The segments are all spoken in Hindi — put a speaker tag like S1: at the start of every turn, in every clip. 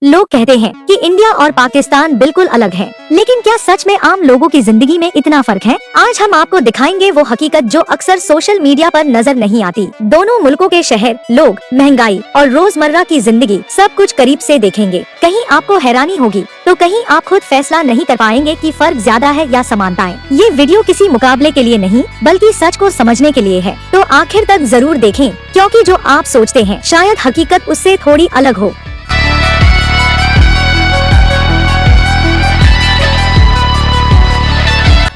S1: लोग कहते हैं कि इंडिया और पाकिस्तान बिल्कुल अलग हैं, लेकिन क्या सच में आम लोगों की जिंदगी में इतना फर्क है? आज हम आपको दिखाएंगे वो हकीकत जो अक्सर सोशल मीडिया पर नजर नहीं आती। दोनों मुल्कों के शहर, लोग, महंगाई और रोजमर्रा की जिंदगी सब कुछ करीब से देखेंगे। कहीं आपको हैरानी होगी तो कहीं आप खुद फैसला नहीं कर पाएंगे कि फर्क ज्यादा है या समानताएं। ये वीडियो किसी मुकाबले के लिए नहीं बल्कि सच को समझने के लिए है, तो आखिर तक जरूर देखें, क्योंकि जो आप सोचते हैं शायद हकीकत उससे थोड़ी अलग हो।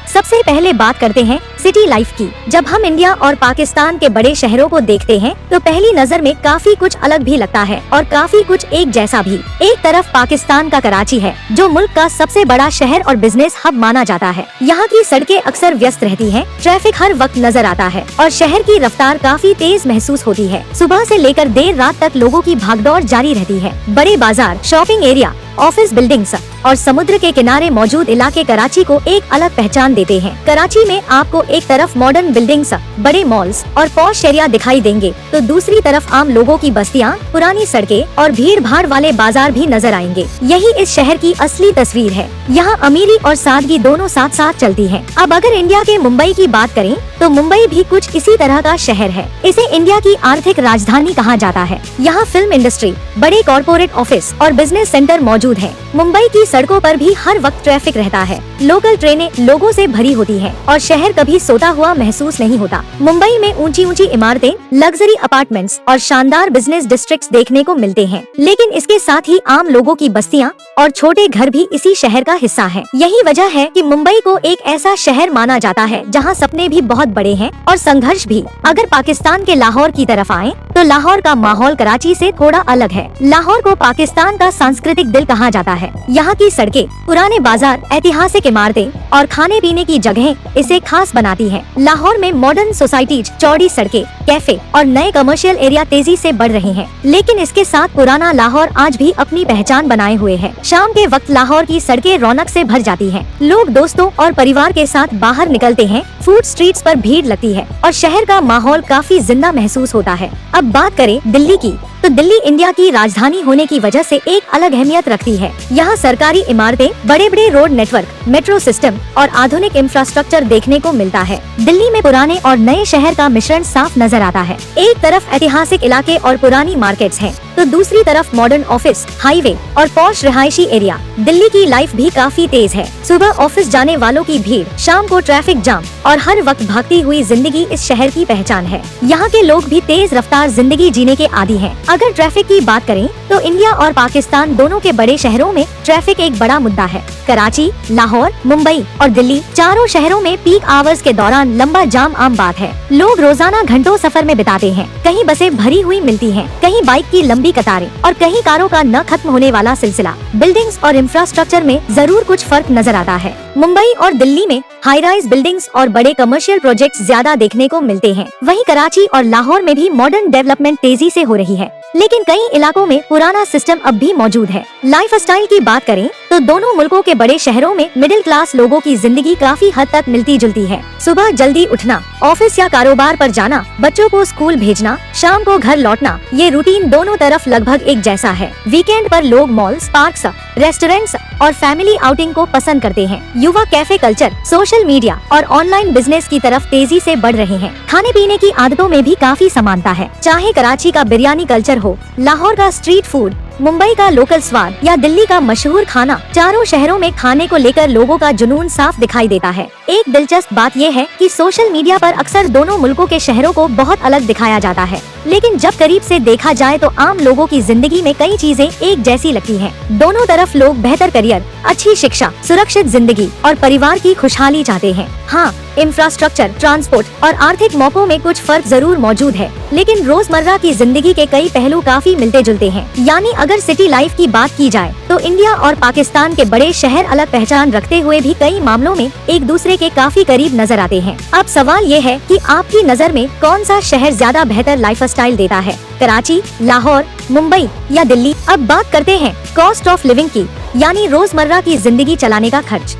S1: सबसे पहले बात करते हैं सिटी लाइफ की। जब हम इंडिया और पाकिस्तान के बड़े शहरों को देखते हैं तो पहली नजर में काफी कुछ अलग भी लगता है और काफी कुछ एक जैसा भी। एक तरफ पाकिस्तान का कराची है, जो मुल्क का सबसे बड़ा शहर और बिजनेस हब माना जाता है। यहाँ की सड़कें अक्सर व्यस्त रहती हैं, ट्रैफिक हर वक्त नजर आता है और शहर की रफ्तार काफी तेज महसूस होती है। सुबह से लेकर देर रात तक लोगों की भागदौड़ जारी रहती है। बड़े बाजार, शॉपिंग एरिया, ऑफिस बिल्डिंग्स और समुद्र के किनारे मौजूद इलाके कराची को एक अलग पहचान देते हैं। कराची में आपको एक तरफ मॉडर्न बिल्डिंग्स, बड़े मॉल्स और पॉश एरिया दिखाई देंगे, तो दूसरी तरफ आम लोगों की बस्तियां, पुरानी सड़कें और भीड़ भाड़ वाले बाजार भी नजर आएंगे। यही इस शहर की असली तस्वीर है। यहाँ अमीरी और सादगी दोनों साथ साथ चलती है। अब अगर इंडिया के मुंबई की बात करें तो मुंबई भी कुछ इसी तरह का शहर है। इसे इंडिया की आर्थिक राजधानी कहा जाता है। यहाँ फिल्म इंडस्ट्री, बड़े कॉर्पोरेट ऑफिस और बिजनेस सेंटर मौजूद है। मुंबई की सड़कों पर भी हर वक्त ट्रैफिक रहता है। लोकल ट्रेनें लोगों से भरी होती हैं और शहर कभी सोता हुआ महसूस नहीं होता। मुंबई में ऊंची ऊंची इमारतें, लग्जरी अपार्टमेंट्स और शानदार बिजनेस डिस्ट्रिक्ट्स देखने को मिलते हैं, लेकिन इसके साथ ही आम लोगों की बस्तियां और छोटे घर भी इसी शहर का हिस्सा है। यही वजह है कि मुंबई को एक ऐसा शहर माना जाता है जहां सपने भी बहुत बड़े हैं और संघर्ष भी। अगर पाकिस्तान के लाहौर की तरफ आएं, तो लाहौर का माहौल कराची से थोड़ा अलग है। लाहौर को पाकिस्तान का सांस्कृतिक दिल कहा जाता है। यहाँ की सड़कें, पुराने बाजार, ऐतिहासिक इमारतें और खाने पीने की जगहें इसे खास बनाती हैं। लाहौर में मॉडर्न सोसाइटीज, चौड़ी सड़कें, कैफे और नए कमर्शियल एरिया तेजी से बढ़ रहे हैं, लेकिन इसके साथ पुराना लाहौर आज भी अपनी पहचान बनाए हुए है। शाम के वक्त लाहौर की सड़कें रौनक से भर जाती हैं। लोग दोस्तों और परिवार के साथ बाहर निकलते हैं, फूड स्ट्रीट्स पर भीड़ लगती है और शहर का माहौल काफी जिंदा महसूस होता है। अब बात करें दिल्ली की, तो दिल्ली इंडिया की राजधानी होने की वजह से एक अलग अहमियत रखती है। यहाँ सरकारी इमारतें, बड़े बड़े रोड नेटवर्क, मेट्रो सिस्टम और आधुनिक इंफ्रास्ट्रक्चर देखने को मिलता है। दिल्ली में पुराने और नए शहर का मिश्रण साफ नजर आता है। एक तरफ ऐतिहासिक इलाके और पुरानी मार्केट्स हैं, तो दूसरी तरफ मॉडर्न ऑफिस, हाईवे और पॉश रिहायशी एरिया। दिल्ली की लाइफ भी काफी तेज है। सुबह ऑफिस जाने वालों की भीड़, शाम को ट्रैफिक जाम और हर वक्त भागती हुई जिंदगी इस शहर की पहचान है। यहाँ के लोग भी तेज रफ्तार जिंदगी जीने के आदी हैं। अगर ट्रैफिक की बात करें तो इंडिया और पाकिस्तान दोनों के बड़े शहरों में ट्रैफिक एक बड़ा मुद्दा है। कराची, लाहौर, मुंबई और दिल्ली, चारों शहरों में पीक आवर्स के दौरान लंबा जाम आम बात है। लोग रोजाना घंटों सफर में बिताते हैं। कहीं बसें भरी हुई मिलती हैं, कहीं बाइक की लंबी कतारें और कहीं कारों का न खत्म होने वाला सिलसिला। बिल्डिंग्स और इंफ्रास्ट्रक्चर में जरूर कुछ फर्क नजर आता है। मुंबई और दिल्ली में हाई राइज बिल्डिंग्स और बड़े कमर्शियल प्रोजेक्ट्स ज्यादा देखने को मिलते हैं। वहीं कराची और लाहौर में भी मॉडर्न डेवलपमेंट तेजी से हो रही है, लेकिन कई इलाकों में पुराना सिस्टम अब भी मौजूद है। लाइफ स्टाइल की बात करें तो दोनों मुल्कों के बड़े शहरों में मिडिल क्लास लोगों की जिंदगी काफी हद तक मिलती जुलती है। सुबह जल्दी उठना, ऑफिस या कारोबार पर जाना, बच्चों को स्कूल भेजना, शाम को घर लौटना, ये रूटीन दोनों तरफ लगभग एक जैसा है। वीकेंड पर लोग मॉल्स, पार्क्स, रेस्टोरेंट्स और फैमिली आउटिंग को पसंद करते हैं। युवा कैफे कल्चर, सोशल मीडिया और ऑनलाइन बिजनेस की तरफ तेजी से बढ़ रहे हैं। खाने पीने की आदतों में भी काफी समानता है। चाहे कराची का बिरयानी कल्चर हो, लाहौर का स्ट्रीट फूड, मुंबई का लोकल स्वाद या दिल्ली का मशहूर खाना, चारों शहरों में खाने को लेकर लोगों का जुनून साफ दिखाई देता है। एक दिलचस्प बात यह है कि सोशल मीडिया पर अक्सर दोनों मुल्कों के शहरों को बहुत अलग दिखाया जाता है, लेकिन जब करीब से देखा जाए तो आम लोगों की जिंदगी में कई चीजें एक जैसी लगती हैं। दोनों तरफ लोग बेहतर करियर, अच्छी शिक्षा, सुरक्षित जिंदगी और परिवार की खुशहाली चाहते हैं। हाँ, इंफ्रास्ट्रक्चर, ट्रांसपोर्ट और आर्थिक मौकों में कुछ फर्क जरूर मौजूद है, लेकिन रोजमर्रा की जिंदगी के कई पहलू काफी मिलते जुलते हैं। यानी अगर सिटी लाइफ की बात की जाए तो इंडिया और पाकिस्तान के बड़े शहर अलग पहचान रखते हुए भी कई मामलों में एक दूसरे के काफी करीब नजर आते हैं। अब सवाल ये है कि आपकी नजर में कौन सा शहर ज्यादा बेहतर लाइफ स्टाइल देता है, कराची, लाहौर, मुंबई या दिल्ली? अब बात करते हैं कॉस्ट ऑफ लिविंग की, यानी रोजमर्रा की जिंदगी चलाने का खर्च।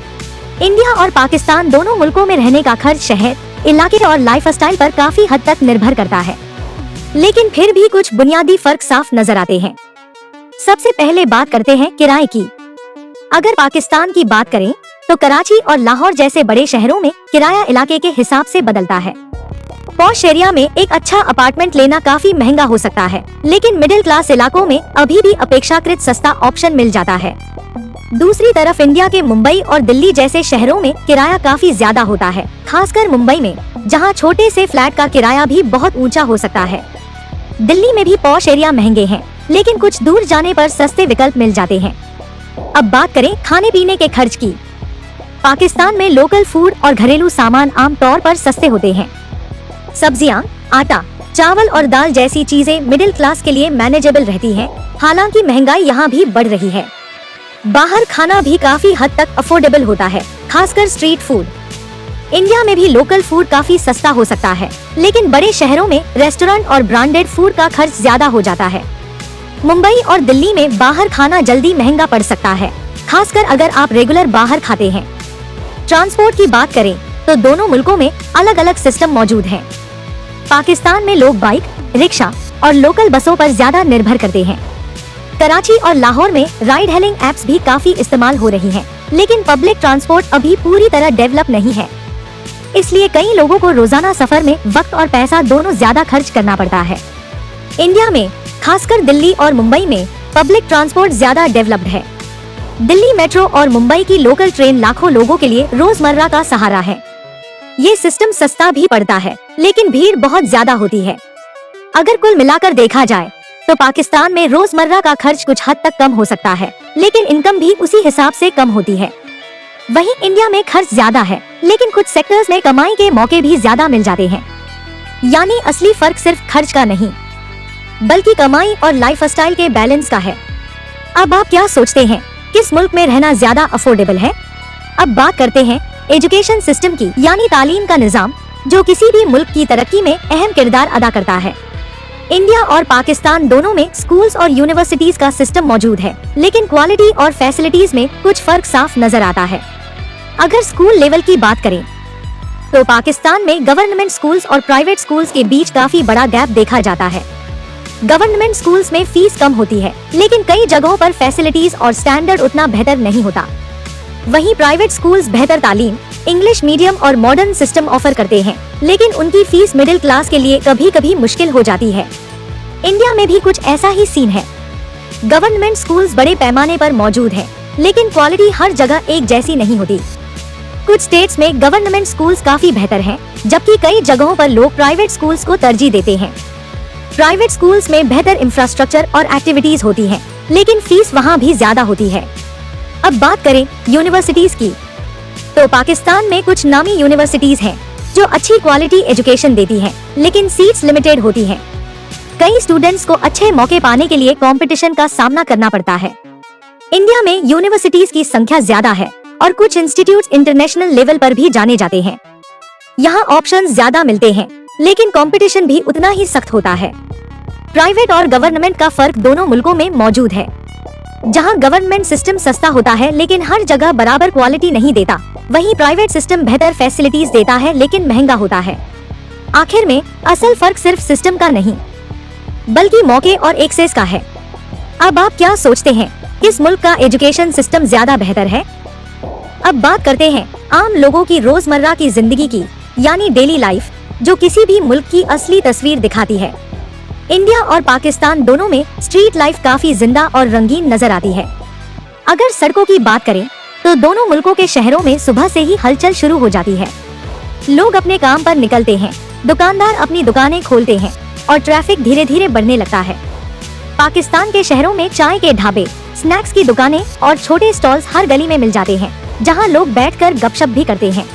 S1: इंडिया और पाकिस्तान दोनों मुल्कों में रहने का खर्च शहर, इलाके और लाइफ स्टाइल पर काफी हद तक निर्भर करता है, लेकिन फिर भी कुछ बुनियादी फर्क साफ नजर आते हैं। सबसे पहले बात करते हैं किराए की। अगर पाकिस्तान की बात करें तो कराची और लाहौर जैसे बड़े शहरों में किराया इलाके के हिसाब से बदलता है। पॉश एरिया में एक अच्छा अपार्टमेंट लेना काफी महंगा हो सकता है, लेकिन मिडिल क्लास इलाकों में अभी भी अपेक्षाकृत सस्ता ऑप्शन मिल जाता है। दूसरी तरफ इंडिया के मुंबई और दिल्ली जैसे शहरों में किराया काफी ज्यादा होता है, खासकर मुंबई में, जहां छोटे से फ्लैट का किराया भी बहुत ऊंचा हो सकता है। दिल्ली में भी पॉश एरिया महंगे हैं, लेकिन कुछ दूर जाने पर सस्ते विकल्प मिल जाते हैं। अब बात करें खाने पीने के खर्च की। पाकिस्तान में लोकल फूड और घरेलू सामान आम तौर पर सस्ते होते हैं। सब्जियां, आटा, चावल और दाल जैसी चीजें मिडिल क्लास के लिए मैनेजेबल रहती हैं। हालांकि महंगाई यहाँ भी बढ़ रही है। बाहर खाना भी काफी हद तक अफोर्डेबल होता है, खासकर स्ट्रीट फूड। इंडिया में भी लोकल फूड काफी सस्ता हो सकता है, लेकिन बड़े शहरों में रेस्टोरेंट और ब्रांडेड फूड का खर्च ज्यादा हो जाता है। मुंबई और दिल्ली में बाहर खाना जल्दी महंगा पड़ सकता है, खासकर अगर आप रेगुलर बाहर खाते हैं। ट्रांसपोर्ट की बात करें तो दोनों मुल्कों में अलग अलग सिस्टम मौजूद हैं। पाकिस्तान में लोग बाइक, रिक्शा और लोकल बसों पर ज्यादा निर्भर करते हैं। कराची और लाहौर में राइड हेलिंग एप्स भी काफी इस्तेमाल हो रही हैं, लेकिन पब्लिक ट्रांसपोर्ट अभी पूरी तरह डेवलप नहीं है। इसलिए कई लोगों को रोजाना सफर में वक्त और पैसा दोनों ज्यादा खर्च करना पड़ता है। इंडिया में खासकर दिल्ली और मुंबई में पब्लिक ट्रांसपोर्ट ज्यादा डेवलप्ड है। दिल्ली मेट्रो और मुंबई की लोकल ट्रेन लाखों लोगों के लिए रोजमर्रा का सहारा है। ये सिस्टम सस्ता भी पड़ता है, लेकिन भीड़ बहुत ज्यादा होती है। अगर कुल मिलाकर देखा जाए तो पाकिस्तान में रोजमर्रा का खर्च कुछ हद तक कम हो सकता है, लेकिन इनकम भी उसी हिसाब से कम होती है। वहीं इंडिया में खर्च ज्यादा है, लेकिन कुछ सेक्टर्स में कमाई के मौके भी ज्यादा मिल जाते हैं। यानी असली फर्क सिर्फ खर्च का नहीं, बल्कि कमाई और लाइफस्टाइल के बैलेंस का है। अब आप क्या सोचते हैं, किस मुल्क में रहना ज्यादा अफोर्डेबल है? अब बात करते हैं एजुकेशन सिस्टम की, यानी तालीम का निजाम, जो किसी भी मुल्क की तरक्की में अहम किरदार अदा करता है। इंडिया और पाकिस्तान दोनों में स्कूल्स और यूनिवर्सिटीज का सिस्टम मौजूद है, लेकिन क्वालिटी और फैसिलिटीज में कुछ फर्क साफ नजर आता है। अगर स्कूल लेवल की बात करें तो पाकिस्तान में गवर्नमेंट स्कूल्स और प्राइवेट स्कूल्स के बीच काफी बड़ा गैप देखा जाता है। गवर्नमेंट स्कूल्स में फीस कम होती है, लेकिन कई जगहों पर फैसिलिटीज और स्टैंडर्ड उतना बेहतर नहीं होता। वहीं प्राइवेट स्कूल्स बेहतर तालीम, इंग्लिश मीडियम और मॉडर्न सिस्टम ऑफर करते हैं, लेकिन उनकी फीस मिडिल क्लास के लिए कभी कभी मुश्किल हो जाती है। इंडिया में भी कुछ ऐसा ही सीन है। गवर्नमेंट स्कूल्स बड़े पैमाने पर मौजूद हैं, लेकिन क्वालिटी हर जगह एक जैसी नहीं होती। कुछ स्टेट्स में गवर्नमेंट स्कूल्स काफी बेहतर हैं, जबकि कई जगहों पर लोग प्राइवेट स्कूल्स को तरजीह देते हैं। प्राइवेट स्कूल्स में बेहतर इंफ्रास्ट्रक्चर और एक्टिविटीज होती हैं, लेकिन फीस वहाँ भी ज्यादा होती है। अब बात करें यूनिवर्सिटीज की, तो पाकिस्तान में कुछ नामी यूनिवर्सिटीज हैं जो अच्छी क्वालिटी एजुकेशन देती हैं, लेकिन सीट्स लिमिटेड होती हैं। कई स्टूडेंट्स को अच्छे मौके पाने के लिए कंपटीशन का सामना करना पड़ता है। इंडिया में यूनिवर्सिटीज की संख्या ज्यादा है और कुछ इंस्टीट्यूट इंटरनेशनल लेवल पर भी जाने जाते हैं। यहाँ ऑप्शंस ज्यादा मिलते हैं, लेकिन कंपटीशन भी उतना ही सख्त होता है। प्राइवेट और गवर्नमेंट का फर्क दोनों मुल्कों में मौजूद है। जहां गवर्नमेंट सिस्टम सस्ता होता है, लेकिन हर जगह बराबर क्वालिटी नहीं देता, वहीं प्राइवेट सिस्टम बेहतर फैसिलिटीज देता है, लेकिन महंगा होता है। आखिर में असल फर्क सिर्फ सिस्टम का नहीं, बल्कि मौके और एक्सेस का है। अब आप क्या सोचते हैं, किस मुल्क का एजुकेशन सिस्टम ज्यादा बेहतर है? अब बात करते हैं आम लोगों की रोजमर्रा की जिंदगी की, यानी डेली लाइफ, जो किसी भी मुल्क की असली तस्वीर दिखाती है। इंडिया और पाकिस्तान दोनों में स्ट्रीट लाइफ काफी जिंदा और रंगीन नजर आती है। अगर सड़कों की बात करें तो दोनों मुल्कों के शहरों में सुबह से ही हलचल शुरू हो जाती है। लोग अपने काम पर निकलते हैं, दुकानदार अपनी दुकानें खोलते हैं और ट्रैफिक धीरे धीरे बढ़ने लगता है। पाकिस्तान के शहरों में चाय के ढाबे, स्नैक्स की दुकानें और छोटे स्टॉल्स हर गली में मिल जाते हैं, जहां लोग बैठकर गपशप भी करते हैं।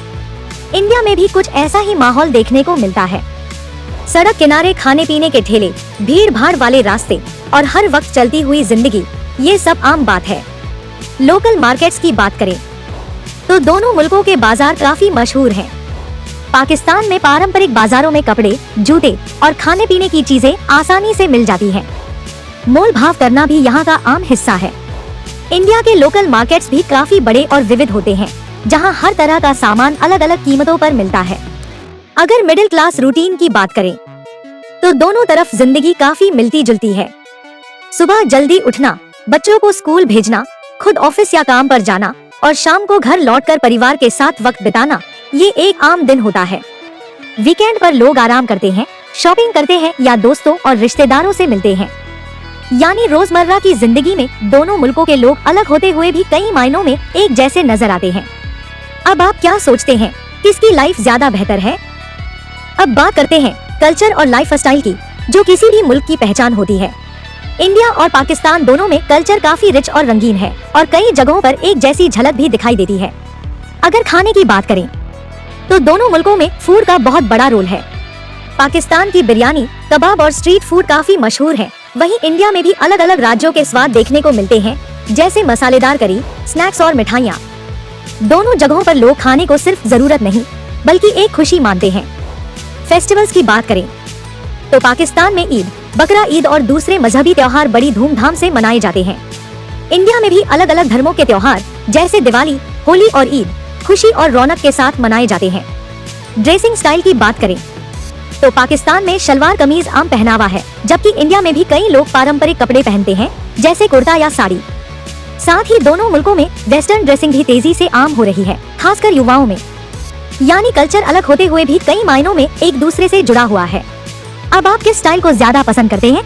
S1: इंडिया में भी कुछ ऐसा ही माहौल देखने को मिलता है। सड़क किनारे खाने पीने के ठेले, भीड़ भाड़ वाले रास्ते और हर वक्त चलती हुई जिंदगी, ये सब आम बात है। लोकल मार्केट्स की बात करें तो दोनों मुल्कों के बाजार काफी मशहूर हैं। पाकिस्तान में पारंपरिक बाजारों में कपड़े, जूते और खाने पीने की चीजें आसानी से मिल जाती हैं। मोल भाव करना भी यहाँ का आम हिस्सा है। इंडिया के लोकल मार्केट्स भी काफी बड़े और विविध होते हैं, जहाँ हर तरह का सामान अलग अलग कीमतों पर मिलता है। अगर मिडिल क्लास रूटीन की बात करें तो दोनों तरफ जिंदगी काफी मिलती जुलती है। सुबह जल्दी उठना, बच्चों को स्कूल भेजना, खुद ऑफिस या काम पर जाना और शाम को घर लौटकर परिवार के साथ वक्त बिताना, ये एक आम दिन होता है। वीकेंड पर लोग आराम करते हैं, शॉपिंग करते हैं या दोस्तों और रिश्तेदारों से मिलते हैं। यानी रोजमर्रा की जिंदगी में दोनों मुल्कों के लोग अलग होते हुए भी कई मायनों में एक जैसे नजर आते हैं। अब आप क्या सोचते हैं, किसकी लाइफ ज्यादा बेहतर है? अब बात करते हैं कल्चर और लाइफ स्टाइल की, जो किसी भी मुल्क की पहचान होती है। इंडिया और पाकिस्तान दोनों में कल्चर काफी रिच और रंगीन है और कई जगहों पर एक जैसी झलक भी दिखाई देती है। अगर खाने की बात करें तो दोनों मुल्कों में फूड का बहुत बड़ा रोल है। पाकिस्तान की बिरयानी, कबाब और स्ट्रीट फूड काफी मशहूर है। वहीं इंडिया में भी अलग अलग राज्यों के स्वाद देखने को मिलते हैं, जैसे मसालेदार करी, स्नैक्स और मिठाइयाँ। दोनों जगहों पर लोग खाने को सिर्फ जरूरत नहीं बल्कि एक खुशी मानते हैं। फेस्टिवल्स की बात करें तो पाकिस्तान में ईद, बकरा ईद और दूसरे मजहबी त्योहार बड़ी धूमधाम से मनाए जाते हैं। इंडिया में भी अलग अलग धर्मों के त्योहार जैसे दिवाली, होली और ईद खुशी और रौनक के साथ मनाए जाते हैं। ड्रेसिंग स्टाइल की बात करें तो पाकिस्तान में शलवार कमीज आम पहनावा है, जबकि इंडिया में भी कई लोग पारंपरिक कपड़े पहनते हैं जैसे कुर्ता या साड़ी। साथ ही दोनों मुल्कों में वेस्टर्न ड्रेसिंग भी तेजी से आम हो रही है, खासकर युवाओं में। यानी कल्चर अलग होते हुए भी कई मायनों में एक दूसरे से जुड़ा हुआ है। अब आप किस स्टाइल को ज्यादा पसंद करते हैं?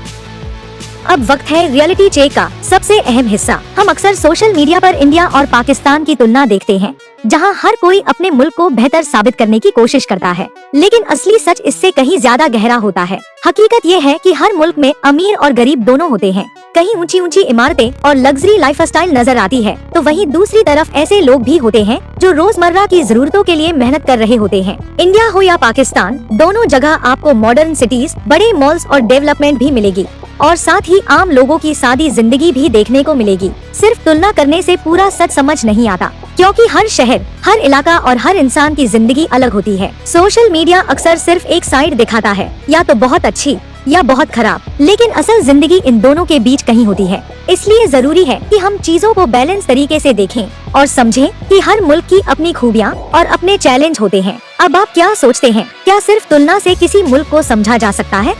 S1: अब वक्त है रियलिटी चेक का सबसे अहम हिस्सा। हम अक्सर सोशल मीडिया पर इंडिया और पाकिस्तान की तुलना देखते हैं, जहां हर कोई अपने मुल्क को बेहतर साबित करने की कोशिश करता है, लेकिन असली सच इससे कहीं ज्यादा गहरा होता है। हकीकत ये है कि हर मुल्क में अमीर और गरीब दोनों होते हैं। कहीं ऊंची ऊंची इमारतें और लग्जरी लाइफस्टाइल नजर आती है, तो वहीं दूसरी तरफ ऐसे लोग भी होते हैं जो रोजमर्रा की जरूरतों के लिए मेहनत कर रहे होते हैं। इंडिया हो या पाकिस्तान, दोनों जगह आपको मॉडर्न सिटीज, बड़े मॉल्स और डेवलपमेंट भी मिलेगी और साथ ही आम लोगों की सादी जिंदगी भी देखने को मिलेगी। सिर्फ तुलना करने से पूरा सच समझ नहीं आता, क्योंकि हर शहर, हर इलाका और हर इंसान की जिंदगी अलग होती है। सोशल मीडिया अक्सर सिर्फ एक साइड दिखाता है, या तो बहुत अच्छी या बहुत खराब, लेकिन असल जिंदगी इन दोनों के बीच कहीं होती है। इसलिए जरूरी है कि हम चीजों को बैलेंस तरीके से देखें और समझें कि हर मुल्क की अपनी खूबियाँ और अपने चैलेंज होते हैं। अब आप क्या सोचते हैं, क्या सिर्फ तुलना से किसी मुल्क को समझा जा सकता है?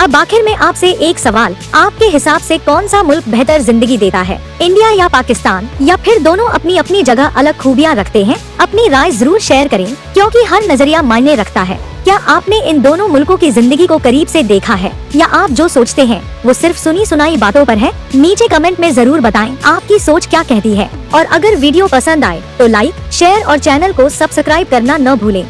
S1: अब आखिर में आपसे एक सवाल, आपके हिसाब से कौन सा मुल्क बेहतर जिंदगी देता है, इंडिया या पाकिस्तान, या फिर दोनों अपनी अपनी जगह अलग खूबियाँ रखते हैं? अपनी राय जरूर शेयर करें, क्योंकि हर नजरिया मायने रखता है। क्या आपने इन दोनों मुल्कों की जिंदगी को करीब से देखा है, या आप जो सोचते हैं वो सिर्फ सुनी सुनाई बातों पर है? नीचे कमेंट में जरूर बताएं आपकी सोच क्या कहती है। और अगर वीडियो पसंद आए तो लाइक, शेयर और चैनल को सब्सक्राइब करना न भूलें।